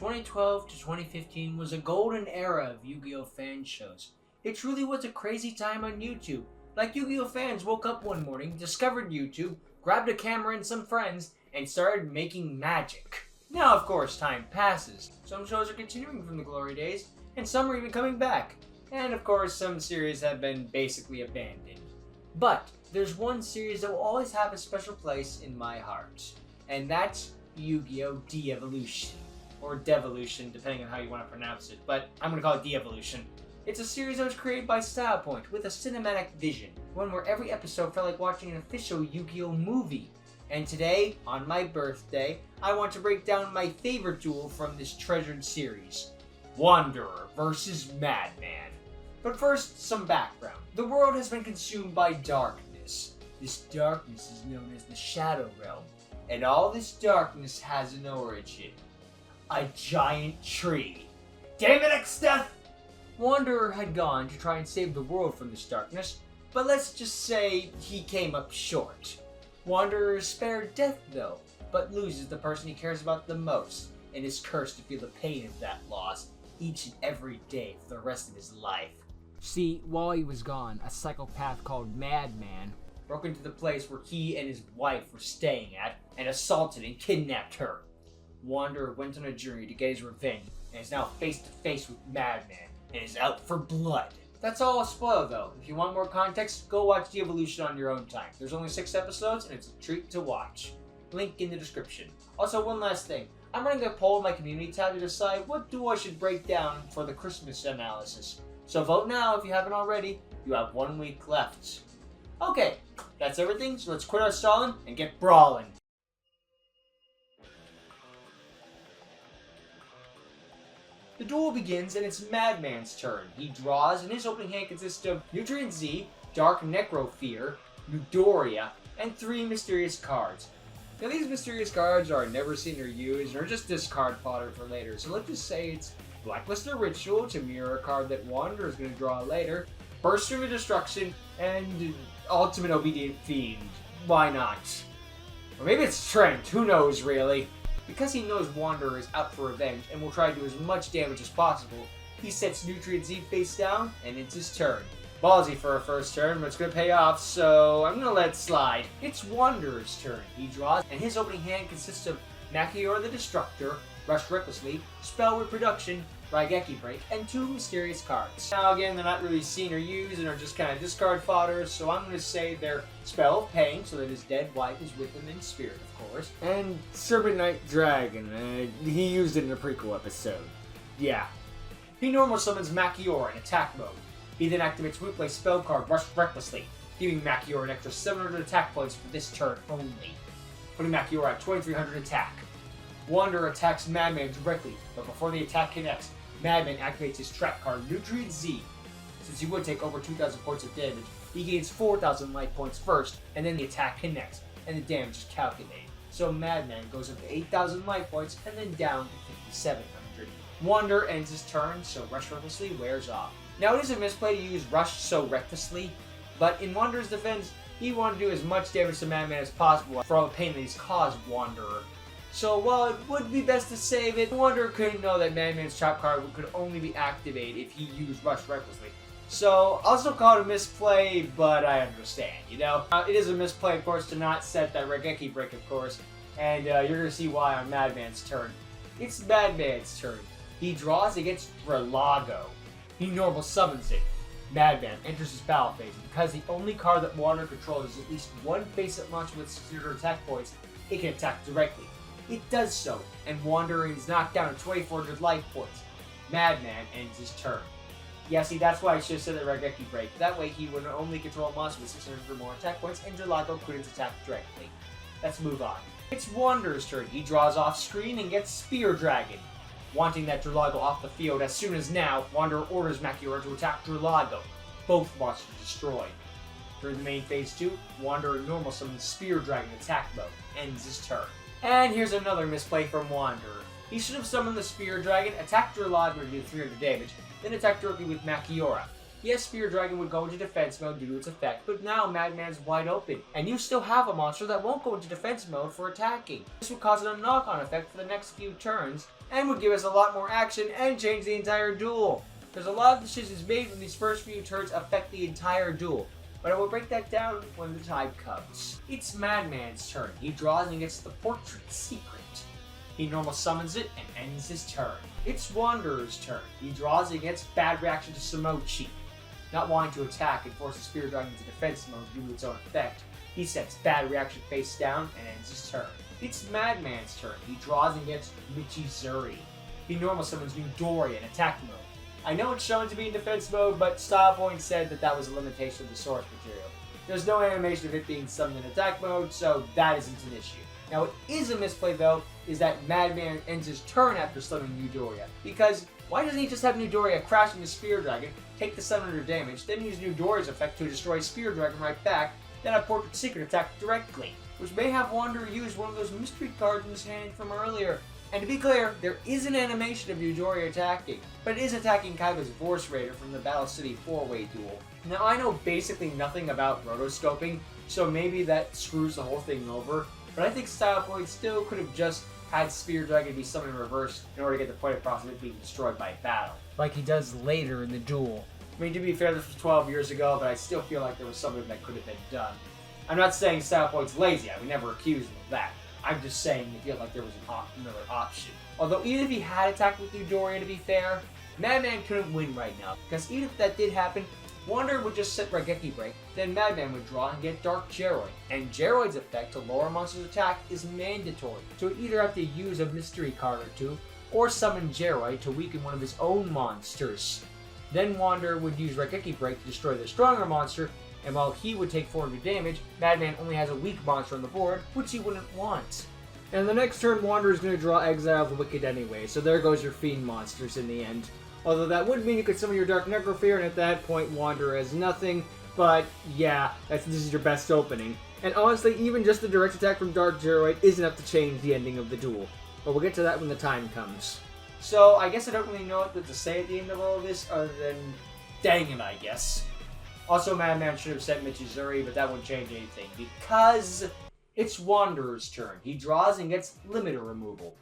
2012 to 2015 was a golden era of Yu-Gi-Oh! Fan shows. It truly was a crazy time on YouTube. Like Yu-Gi-Oh! Fans woke up one morning, discovered YouTube, grabbed a camera and some friends, and started making magic. Now, of course, time passes. Some shows are continuing from the glory days, and some are even coming back. And of course, some series have been basically abandoned. But there's one series that will always have a special place in my heart, and that's Yu-Gi-Oh! De-Evolution. Or Devolution, depending on how you want to pronounce it, but I'm going to call it De-Evolution. It's a series that was created by Style Point with a cinematic vision, one where every episode felt like watching an official Yu-Gi-Oh! Movie. And today, on my birthday, I want to break down my favorite duel from this treasured series, Wanderer vs. Madman. But first, some background. The world has been consumed by darkness. This darkness is known as the Shadow Realm, and all this darkness has an origin. A giant tree. Damn it, Exdeath! Wanderer had gone to try and save the world from this darkness, but let's just say he came up short. Wanderer is spared death though, but loses the person he cares about the most, and is cursed to feel the pain of that loss each and every day for the rest of his life. See, while he was gone, a psychopath called Madman broke into the place where he and his wife were staying at, and assaulted and kidnapped her. Wanderer went on a journey to get his revenge, and is now face to face with Madman, and is out for blood. That's all I'll spoil though. If you want more context, go watch Devolution on your own time. There's only 6 episodes, and it's a treat to watch. Link in the description. Also, one last thing. I'm running a poll in my community tab to decide what duel I should break down for the Christmas analysis. So vote now if you haven't already. You have 1 week left. Okay, that's everything, so let's quit our stalling and get brawling. The duel begins and it's Madman's turn. He draws, and his opening hand consists of Nutrient Z, Dark Necrofear, Eudoria, and 3 mysterious cards. Now these mysterious cards are never seen or used, or just discard fodder for later, so let's just say it's Blacklister Ritual to mirror a card that Wanderer is going to draw later, Burst of Destruction, and Ultimate Obedient Fiend. Why not? Or maybe it's Trent, who knows really? Because he knows Wanderer is out for revenge and will try to do as much damage as possible, he sets Nutrient Z face down, and it's his turn. Ballsy for a first turn, but it's going to pay off, so I'm going to let it slide. It's Wanderer's turn. He draws, and his opening hand consists of Machior the Destructor, Rush Recklessly, Spell Reproduction, Raigeki Break, and 2 mysterious cards. Now again, they're not really seen or used and are just kind of discard fodder, so I'm going to say they're Spell of Pain, so that his dead wife is with him in spirit, of course. And Serpent Knight Dragon, he used it in a prequel episode. Yeah. He normal summons Machior in attack mode. He then activates Replay spell card Rush Recklessly, giving Machior an extra 700 attack points for this turn only, putting Machior at 2300 attack. Wanderer attacks Madman directly, but before the attack connects, Madman activates his trap card Nutrient Z. Since he would take over 2000 points of damage, he gains 4000 life points first, and then the attack connects, and the damage is calculated. So Madman goes up to 8000 life points, and then down to 5700. Wanderer ends his turn, so Rush Recklessly wears off. Now it is a misplay to use Rush so recklessly, but in Wanderer's defense, he wanted to do as much damage to Madman as possible for all the pain that he's caused Wanderer. So while it would be best to save it, Wanderer couldn't know that Madman's trap card could only be activated if he used Rush Recklessly. So I'll still call it a misplay, but I understand, you know? It is a misplay, of course, to not set that Raigeki Break, of course, and you're going to see why on Madman's turn. It's Madman's turn. He draws against Relago. He normal summons it. Madman enters his battle phase, and because the only card that Wanderer controls is at least 1 face-up monster with 600 attack points, it can attack directly. It does so, and Wanderer is knocked down to 2400 life points. Madman ends his turn. Yeah, see, that's why I should have said the Raigeki Break. That way he would only control a monster with 600 or more attack points, and Relago couldn't attack directly. Let's move on. It's Wanderer's turn. He draws off screen and gets Spear Dragon. Wanting that Relago off the field as soon as now, Wanderer orders Machior to attack Relago. Both monsters destroyed. During the main phase 2, Wanderer normal summons Spear Dragon attack mode. Ends his turn. And here's another misplay from Wanderer. He should have summoned the Spear Dragon, attacked Relago to do 300 damage, then attacked directly with Machiora. Yes, Spear Dragon would go into defense mode due to its effect, but now Madman's wide open, and you still have a monster that won't go into defense mode for attacking. This would cause a knock-on effect for the next few turns, and would give us a lot more action and change the entire duel. There's a lot of decisions made when these first few turns affect the entire duel, but I will break that down when the time comes. It's Madman's turn. He draws and gets the Portrait Secret. He normal summons it and ends his turn. It's Wanderer's turn. He draws and gets Bad Reaction to Samochi. Not wanting to attack and force the Spirit Dragon into defense mode due to its own effect, he sets Bad Reaction face down and ends his turn. It's Madman's turn. He draws and gets Michizuri. He normal summons Midoriya in attack mode. I know it's shown to be in defense mode, but Style Point said that was a limitation of the source material. There's no animation of it being summoned in attack mode, so that isn't an issue. Now, what is a misplay, though, is that Madman ends his turn after summoning Midoriya. Because why doesn't he just have Midoriya crash into Spear Dragon, take the summoner damage, then use Midoriya's effect to destroy Spear Dragon right back, then have Portrait Secret attack directly, which may have Wanderer use one of those mystery cards in his hand from earlier. And to be clear, there is an animation of Midoriya attacking, but it is attacking Kaiba's Force Raider from the Battle City 4-way duel. Now, I know basically nothing about rotoscoping, so maybe that screws the whole thing over, but I think Style Point still could have just had Spear Dragon be summoned in reverse in order to get the point across of it being destroyed by battle, like he does later in the duel. I mean, to be fair, this was 12 years ago, but I still feel like there was something that could have been done. I'm not saying Style Point's lazy, I would never accuse him of that. I'm just saying I feel like there was another option. Although even if he had attacked with Midoriya, to be fair, Madman couldn't win right now, because even if that did happen, Wanderer would just set Raigeki Break, then Madman would draw and get Dark Geroid. And Geroid's effect to lower a monster's attack is mandatory, so he'd either have to use a mystery card or two, or summon Geroid to weaken one of his own monsters. Then Wanderer would use Raigeki Break to destroy the stronger monster, and while he would take 400 damage, Madman only has a weak monster on the board, which he wouldn't want. And the next turn, Wanderer is going to draw Exile of the Wicked anyway, so there goes your Fiend monsters in the end. Although that would mean you could summon your Dark Necrofear, and at that point, Wanderer has nothing, but yeah, this is your best opening. And honestly, even just the direct attack from Dark Geroid is enough to change the ending of the duel. But we'll get to that when the time comes. So, I guess I don't really know what to say at the end of all of this, other than dang it, I guess. Also, Madman should have sent Michizuri, but that wouldn't change anything, because it's Wanderer's turn. He draws and gets limiter removal.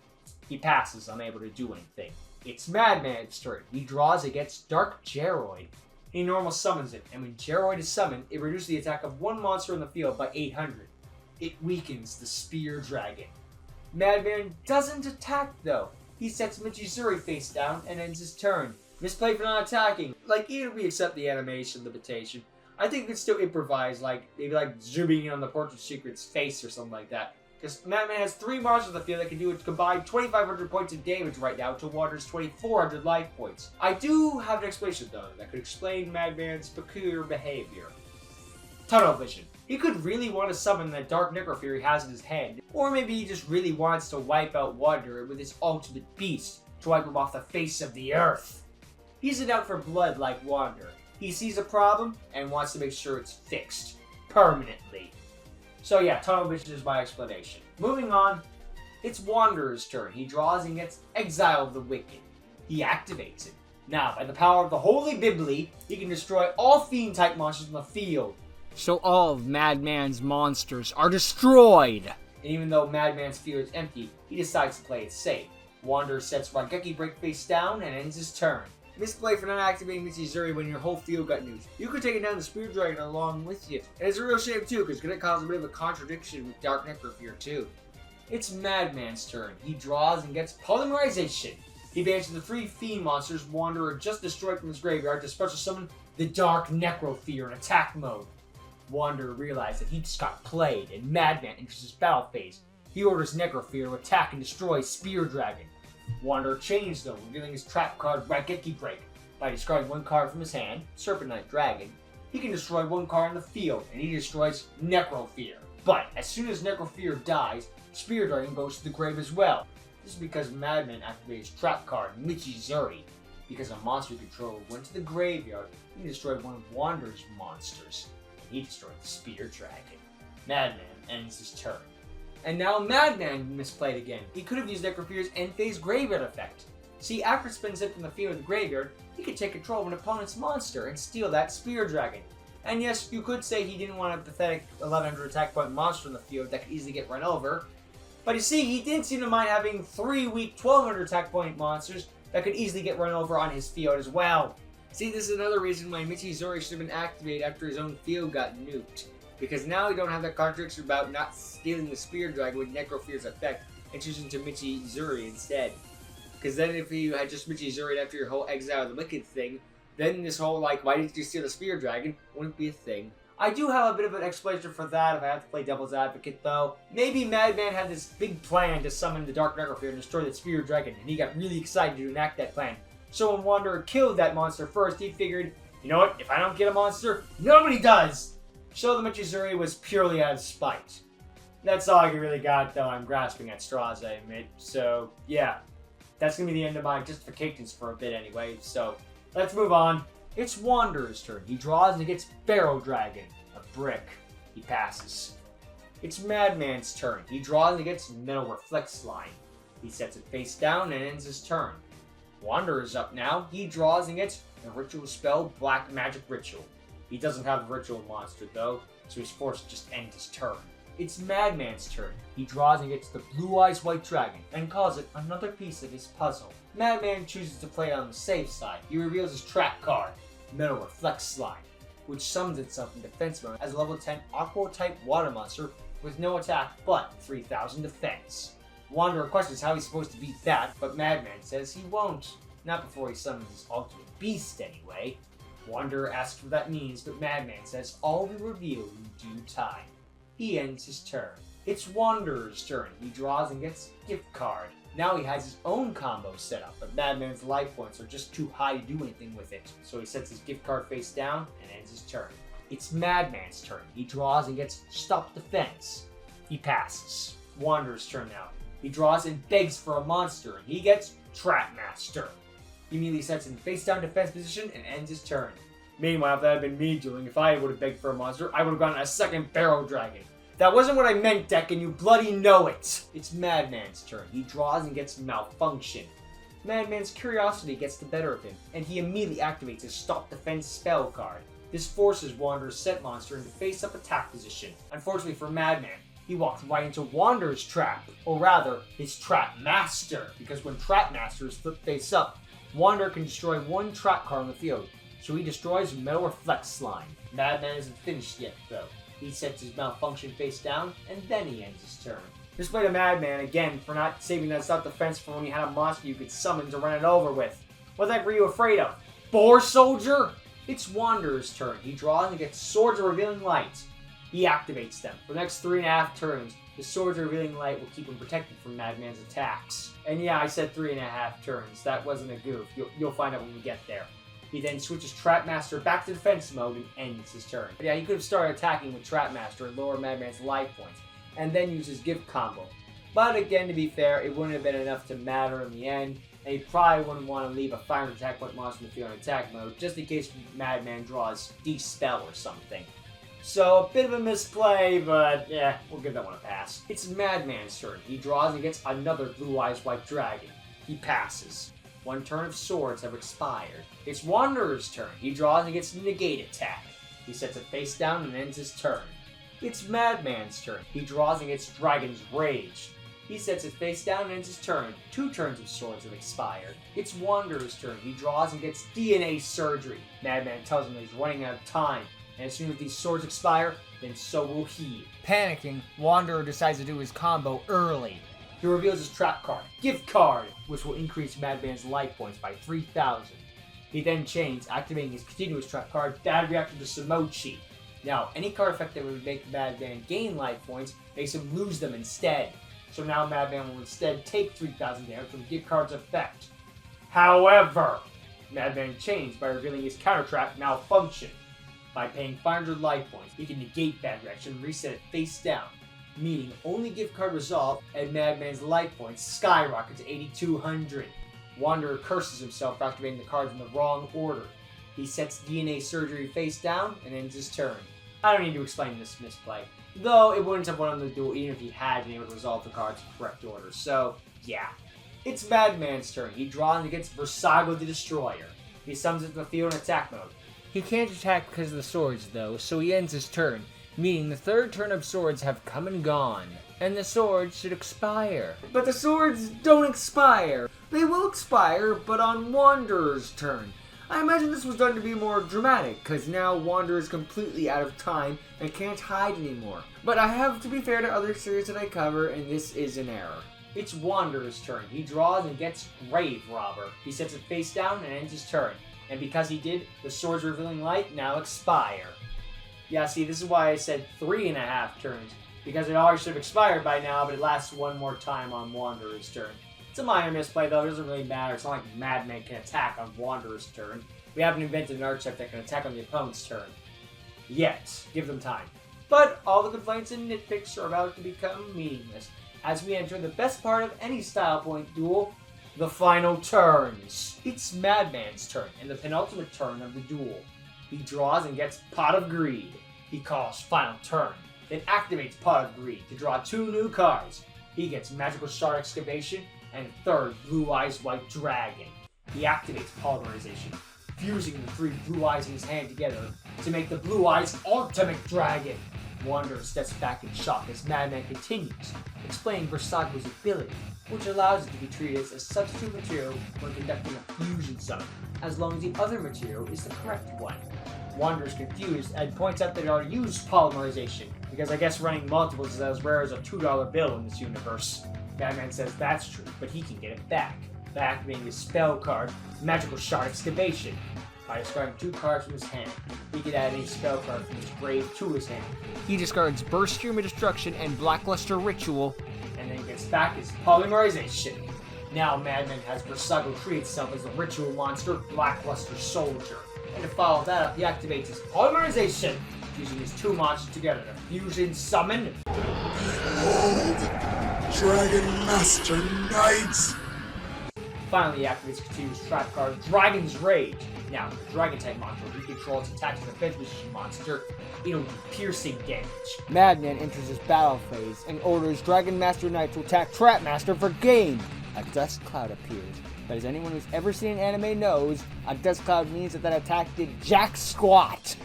He passes, unable to do anything. It's Madman's turn. He draws and gets Dark Geroid. He normal summons it, and when Geroid is summoned, it reduces the attack of one monster in the field by 800. It weakens the Spear Dragon. Madman doesn't attack, though. He sets Michizuri face down and ends his turn. Misplay for not attacking. Like, even if we accept the animation limitation, I think we could still improvise, maybe zooming in on the Portrait Secret's face or something like that. Because Madman has 3 monsters in the field that can do a combined 2,500 points of damage right now to Wanderer's 2,400 life points. I do have an explanation, though, that could explain Madman's peculiar behavior. Tunnel Vision. He could really want to summon that Dark Necrofear he has in his hand, or maybe he just really wants to wipe out Wanderer with his ultimate beast, to wipe him off the face of the earth. He's out for blood like Wanderer. He sees a problem and wants to make sure it's fixed. Permanently. So yeah, Tunnel Vision is my explanation. Moving on, it's Wanderer's turn. He draws and gets Exile of the Wicked. He activates it. Now, by the power of the Holy Bibli, he can destroy all Fiend-type monsters in the field. So all of Madman's monsters are destroyed! And even though Madman's field is empty, he decides to play it safe. Wanderer sets Raigeki Break face down and ends his turn. Misplay for not activating Michizuri when your whole field got nuked. You could take it down the Spear Dragon along with you. And it's a real shame too, because it's going to cause a bit of a contradiction with Dark Necrofear too. It's Madman's turn. He draws and gets Polymerization. He banishes the 3 Fiend monsters Wanderer just destroyed from his graveyard to special summon the Dark Necrofear in attack mode. Wanderer realized that he just got played, and Madman enters his battle phase. He orders Necrofear to attack and destroy Spear Dragon. Wanderer changed though, revealing his trap card Raigeki Break. By discarding 1 card from his hand, Serpent Knight Dragon, he can destroy 1 card in the field, and he destroys Necrofear. But as soon as Necrofear dies, Spear Dragon goes to the grave as well. This is because Madman activated his trap card Michizuri. Because a monster controller went to the graveyard, he destroyed one of Wanderer's monsters. And he destroyed the Spear Dragon. Madman ends his turn. And now Madman misplayed again. He could have used Necrofear's end phase graveyard effect. See, after it spins it from the field of the graveyard, he could take control of an opponent's monster and steal that Spear Dragon. And yes, you could say he didn't want a pathetic 1100 attack point monster in the field that could easily get run over, But you see, he didn't seem to mind having 3 weak 1200 attack point monsters that could easily get run over on his field as well. See, this is another reason why Michizori should have been activated after his own field got nuked. Because now he don't have that contradiction about not stealing the Spear Dragon with Necrofear's effect and choosing to Michizori instead. Because then if you had just Michizori after your whole exile of the Wicked thing, then this whole, like, why didn't you steal the Spear Dragon wouldn't be a thing. I do have a bit of an explanation for that if I have to play Devil's Advocate, though. Maybe Madman had this big plan to summon the Dark Necrofear and destroy that Spear Dragon, and he got really excited to enact that plan. So when Wanderer killed that monster first, he figured, you know what, if I don't get a monster, nobody does! So the Michizori was purely out of spite. That's all I really got, though. I'm grasping at straws, I admit. So, yeah. That's going to be the end of my justifications for a bit anyway, so let's move on. It's Wanderer's turn. He draws and he gets Barrow Dragon, a brick. He passes. It's Madman's turn. He draws and he gets Metal Reflex Line. He sets it face down and ends his turn. Wanderer's up now. He draws and gets a ritual spell, Black Magic Ritual. He doesn't have a ritual monster though, so he's forced to just end his turn. It's Madman's turn. He draws and gets the Blue Eyes White Dragon and calls it another piece of his puzzle. Madman chooses to play on the safe side. He reveals his trap card, Metal Reflex Slime, which summons itself in defense mode as a level 10 Aqua-type water monster with no attack but 3000 defense. Wanderer questions how he's supposed to beat that, but Madman says he won't. Not before he summons his ultimate beast anyway. Wanderer asks what that means, but Madman says all will be revealed in due time. He ends his turn. It's Wanderer's turn. He draws and gets Gift Card. Now he has his own combo set up, but Madman's life points are just too high to do anything with it. So he sets his gift card face down and ends his turn. It's Madman's turn. He draws and gets Stop Defense. He passes. Wanderer's turn now. He draws and begs for a monster, and he gets Trap Master. He immediately sets in face down defense position and ends his turn. Meanwhile, if that had been me doing, if I would have begged for a monster, I would have gotten a second Barrow Dragon. That wasn't what I meant, Deck, and you bloody know it! It's Madman's turn. He draws and gets Malfunction. Madman's curiosity gets the better of him, and he immediately activates his Stop Defense spell card. This forces Wanderer's set monster into face-up attack position. Unfortunately for Madman, he walks right into Wanderer's trap, or rather, his Trap Master, because when Trap Master is flipped face-up, Wanderer can destroy one trap card on the field, so he destroys Metal Reflex Slime. Madman isn't finished yet, though. He sets his Malfunction face down, and then he ends his turn. Display to Madman again for not saving that Stop Defense for when you had a monster you could summon to run it over with. What the heck were you afraid of? Boar Soldier? It's Wanderer's turn. He draws and gets Swords of Revealing Light. He activates them. For the next 3.5 turns, the Swords of Revealing Light will keep him protected from Madman's attacks. And yeah, I said 3.5 turns. That wasn't a goof. You'll find out when we get there. He then switches Trap Master back to defense mode and ends his turn. But yeah, he could have started attacking with Trap Master and lower Madman's life points, and then use his gift combo. But again, to be fair, it wouldn't have been enough to matter in the end, and he probably wouldn't want to leave a 500 attack point monster in the field in attack mode, just in case Madman draws D-Spell or something. So, a bit of a misplay, but yeah, we'll give that one a pass. It's Madman's turn. He draws and gets another Blue Eyes White Dragon. He passes. One turn of swords have expired. It's Wanderer's turn. He draws and gets Negate Attack. He sets it face down and ends his turn. It's Madman's turn. He draws and gets Dragon's Rage. He sets it face down and ends his turn. 2 turns of swords have expired. It's Wanderer's turn. He draws and gets DNA Surgery. Madman tells him that he's running out of time, and as soon as these swords expire, then so will he. Panicking, Wanderer decides to do his combo early. He reveals his trap card, Gift Card, which will increase Madman's life points by 3,000. He then chains, activating his continuous trap card, Bad Reaction to Samochi. Now, any card effect that would make Madman gain life points makes him lose them instead. So now Madman will instead take 3,000 damage from Gift Card's effect. However, Madman chains by revealing his counter trap, Malfunction. By paying 500 life points, he can negate Bad Reaction and reset it face down, meaning only gift card resolve and Madman's life points skyrocket to 8,200. Wanderer curses himself for activating the cards in the wrong order. He sets DNA Surgery face down and ends his turn. I don't need to explain this misplay, though it wouldn't have won on the duel even if he had been able to resolve the cards in correct order, so yeah. It's Madman's turn. He draws and gets Versago the Destroyer. He summons it to the field in attack mode. He can't attack because of the swords though, so he ends his turn, meaning the third turn of swords have come and gone. and the swords should expire. But the swords don't expire. They will expire, but on Wanderer's turn. I imagine this was done to be more dramatic, because now Wanderer is completely out of time and can't hide anymore. But I have to be fair to other series that I cover, and this is an error. It's Wanderer's turn. He draws and gets Grave Robber. He sets it face down and ends his turn. And because he did, the Swords Revealing Light now expire. Yeah, see, this is why I said 3.5 turns. Because it already should have expired by now, but it lasts one more time on Wanderer's turn. It's a minor misplay, though. It doesn't really matter. It's not like Madman can attack on Wanderer's turn. We haven't invented an archetype that can attack on the opponent's turn. Yet. Give them time. But all the complaints and nitpicks are about to become meaningless as we enter the best part of any style point duel, the final turns. It's Madman's turn, and the penultimate turn of the duel. He draws and gets Pot of Greed. He calls Final Turn, then activates Pot of Greed to draw 2 new cards. He gets Magical Shard Excavation and third Blue Eyes White Dragon. He activates Polymerization, fusing the 3 blue eyes in his hand together to make the Blue Eyes Ultimate Dragon. Wanderer steps back in shock as Madman continues, explaining Brawlers' ability, which allows it to be treated as a substitute material when conducting a fusion summon, as long as the other material is the correct one. Wanderer's confused and points out that it already used Polymerization, because I guess running multiples is as rare as a $2 bill in this universe. Madman says that's true, but he can get it back by activating his spell card, Magical Shard Excavation. By discarding 2 cards from his hand, he can add any spell card from his grave to his hand. He discards Burst Stream of Destruction and Blackluster Ritual, and then gets back his Polymerization. Now Madman has Brawlers treat itself as the ritual monster Blackluster Soldier. And to follow that up, he activates his Polymerization, using his 2 monsters together to fusion summon. Behold, Dragon Master Knights! Finally, he activates continuous trap card Dragon's Rage. Now, the Dragon-type monster he controls attacks the defense position monster. It'll do piercing damage. Madman enters his battle phase and orders Dragon Master Knight to attack Trap Master for game. A dust cloud appears, but as anyone who's ever seen an anime knows, a dust cloud means that attack did jack squat.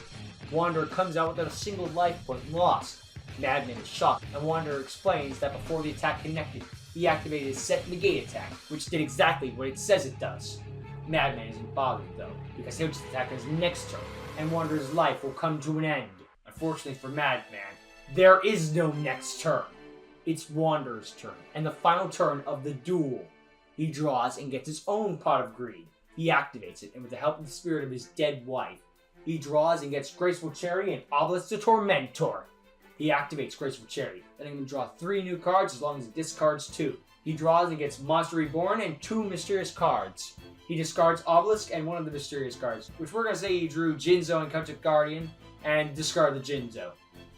Wanderer comes out without a single life point lost. Madman is shocked, and Wanderer explains that before the attack connected, he activated his set negate attack, which did exactly what it says it does. Madman isn't bothered though, because he'll just attack his next turn, and Wanderer's life will come to an end. Unfortunately for Madman, there is no next turn. It's Wanderer's turn, and the final turn of the duel. He draws and gets his own Pot of Greed. He activates it, and with the help of the spirit of his dead wife, he draws and gets Graceful Cherry and Obelisk the Tormentor. He activates Graceful Cherry, letting him draw 3 new cards as long as he discards 2. He draws and gets Monster Reborn and 2 mysterious cards. He discards Obelisk and 1 of the mysterious cards, which we're going to say he drew Jinzo and Celtic Guardian, and discard the Jinzo.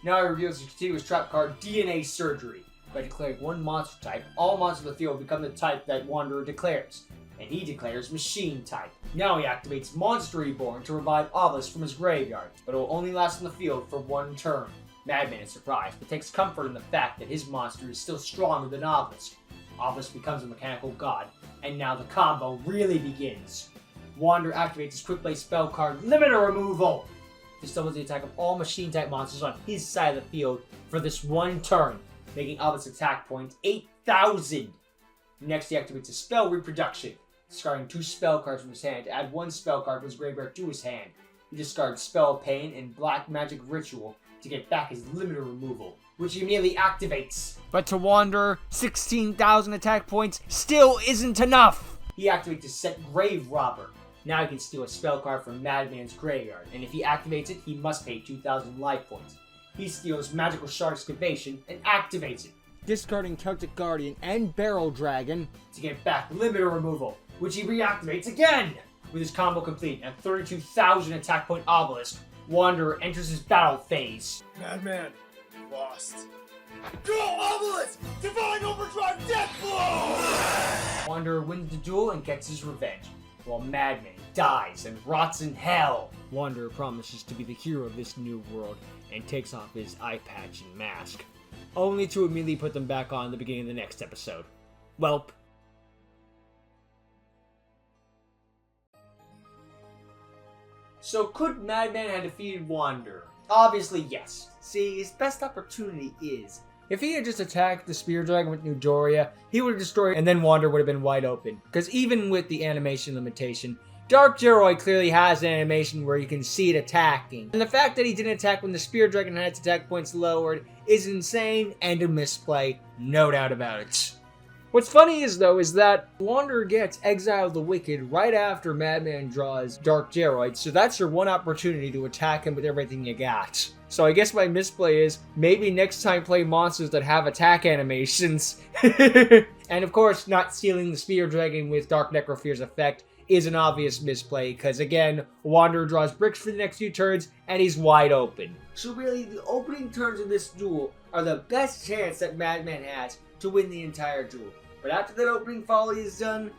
Now he reveals his continuous trap card DNA Surgery. By declaring 1 monster type, all monsters of the field become the type that Wanderer declares, and he declares Machine-type. Now he activates Monster Reborn to revive Obelisk from his graveyard, but it will only last in the field for 1 turn. Madman is surprised, but takes comfort in the fact that his monster is still stronger than Obelisk. Obelisk becomes a mechanical god, and now the combo really begins. Wanderer activates his quick play spell card Limiter Removal. This doubles the attack of all machine-type monsters on his side of the field for this 1 turn, making Obelisk's attack points 8,000. Next, he activates his spell Reproduction, discarding 2 spell cards from his hand to add 1 spell card from his graveyard to his hand. He discards Spell Pain and Black Magic Ritual to get back his Limiter Removal, which he immediately activates. But to Wanderer, 16,000 attack points still isn't enough! He activates his set Grave Robber. Now he can steal a spell card from Madman's graveyard, and if he activates it, he must pay 2,000 life points. He steals Magical Shard Excavation and activates it, discarding Celtic Guardian and Barrel Dragon to get back Limiter Removal, which he reactivates again! With his combo complete and 32,000 attack point Obelisk, Wanderer enters his battle phase. Madman, lost. Go, Obelisk! Divine Overdrive Death Blow! Wanderer wins the duel and gets his revenge, while Madman dies and rots in hell. Wanderer promises to be the hero of this new world and takes off his eye patch and mask, only to immediately put them back on at the beginning of the next episode. Welp. So could Madman have defeated Wanderer? Obviously yes. See, his best opportunity is If he had just attacked the Spear Dragon with Midoriya, he would have destroyed and then Wander would have been wide open. Because even with the animation limitation, Dark Geroid clearly has an animation where you can see it attacking. And the fact that he didn't attack when the Spear Dragon had its attack points lowered is insane and a misplay, no doubt about it. What's funny is that Wanderer gets Exile the Wicked right after Madman draws Dark Geroid, so that's your one opportunity to attack him with everything you got. So I guess my misplay is, maybe next time play monsters that have attack animations. And of course, not stealing the Spear Dragon with Dark Necrofear's effect is an obvious misplay, because again, Wanderer draws bricks for the next few turns, and he's wide open. So really, the opening turns of this duel are the best chance that Madman has to win the entire duel. But after that opening volley is done,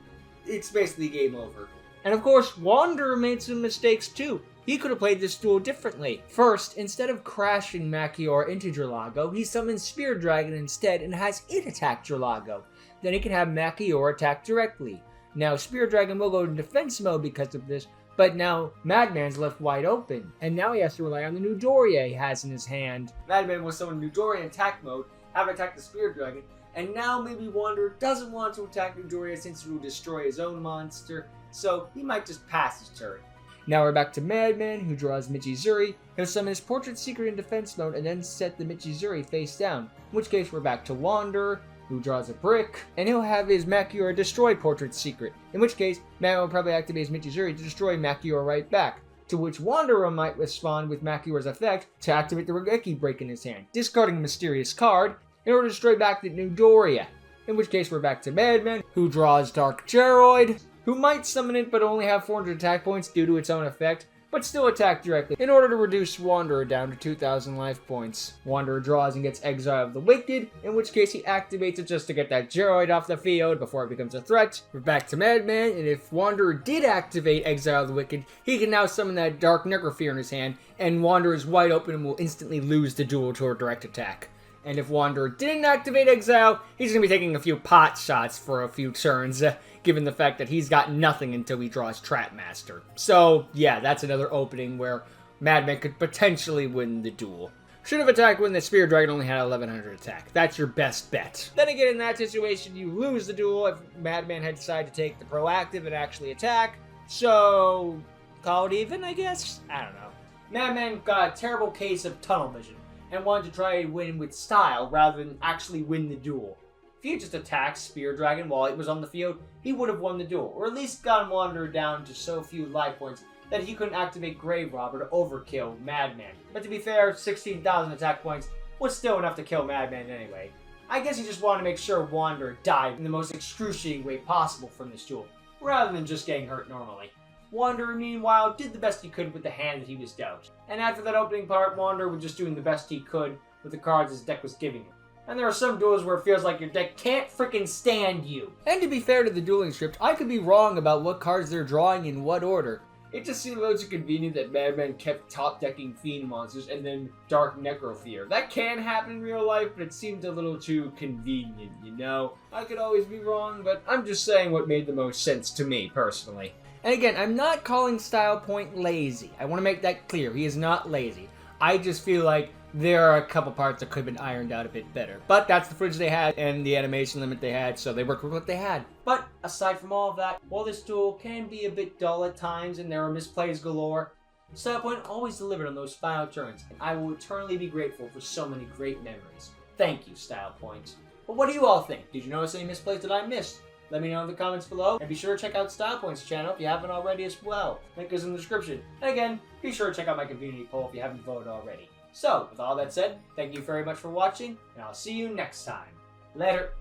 it's basically game over. And of course, Wanderer made some mistakes too. He could have played this duel differently. First, instead of crashing Machior into Dralago, he summons Spear Dragon instead and has it attack Dralago. Then he can have Machior attack directly. Now, Spear Dragon will go in defense mode because of this, but now Madman's left wide open. And now he has to rely on the Midoriya he has in his hand. Madman will summon Midoriya in attack mode, have it attack the Spear Dragon, and now maybe Wanderer doesn't want to attack Midoriya since it will destroy his own monster, so he might just pass his turn. Now we're back to Madman, who draws Michizuri. He'll summon his Portrait Secret in defense mode and then set the Michizuri face down, in which case we're back to Wanderer, who draws a brick, and he'll have his Machior destroy Portrait Secret, in which case Madman will probably activate his Michizuri to destroy Machior right back, to which Wanderer might respond with Machior's effect to activate the Regeki break in his hand, discarding a mysterious card in order to destroy back the Midoriya, in which case we're back to Madman, who draws Dark Geroid, who might summon it but only have 400 attack points due to its own effect, but still attack directly, in order to reduce Wanderer down to 2,000 life points. Wanderer draws and gets Exile of the Wicked, in which case he activates it just to get that Geroid off the field before it becomes a threat. We're back to Madman, and if Wanderer did activate Exile of the Wicked, he can now summon that Dark Necrofear in his hand, and Wanderer is wide open and will instantly lose the duel to a direct attack. And if Wanderer didn't activate Exile, he's going to be taking a few pot shots for a few turns, given the fact that he's got nothing until he draws Trapmaster. So, yeah, that's another opening where Madman could potentially win the duel. Should have attacked when the Spear Dragon only had 1100 attack. That's your best bet. Then again, in that situation, you lose the duel if Madman had decided to take the proactive and actually attack. So, call it even, I guess? I don't know. Madman got a terrible case of tunnel vision and wanted to try to win with style rather than actually win the duel. If he had just attacked Spear Dragon while it was on the field, he would have won the duel, or at least gotten Wanderer down to so few life points that he couldn't activate Grave Robber to overkill Madman. But to be fair, 16,000 attack points was still enough to kill Madman anyway. I guess he just wanted to make sure Wanderer died in the most excruciating way possible from this duel, rather than just getting hurt normally. Wanderer, meanwhile, did the best he could with the hand that he was dealt. And after that opening part, Wanderer was just doing the best he could with the cards his deck was giving him. And there are some duels where it feels like your deck can't frickin' stand you. And to be fair to the dueling script, I could be wrong about what cards they're drawing in what order. It just seemed a little too convenient that Madman kept top-decking Fiend monsters and then Dark Necrofear. That can happen in real life, but it seemed a little too convenient, you know? I could always be wrong, but I'm just saying what made the most sense to me, personally. And again, I'm not calling Style Point lazy. I want to make that clear. He is not lazy. I just feel like there are a couple parts that could have been ironed out a bit better. But that's the footage they had and the animation limit they had, so they worked with what they had. But aside from all of that, while this duel can be a bit dull at times and there are misplays galore, Style Point always delivered on those final turns, and I will eternally be grateful for so many great memories. Thank you, Style Point. But what do you all think? Did you notice any misplays that I missed? Let me know in the comments below, and be sure to check out Style Point's channel if you haven't already as well. Link is in the description. And again, be sure to check out my community poll if you haven't voted already. So, with all that said, thank you very much for watching, and I'll see you next time. Later.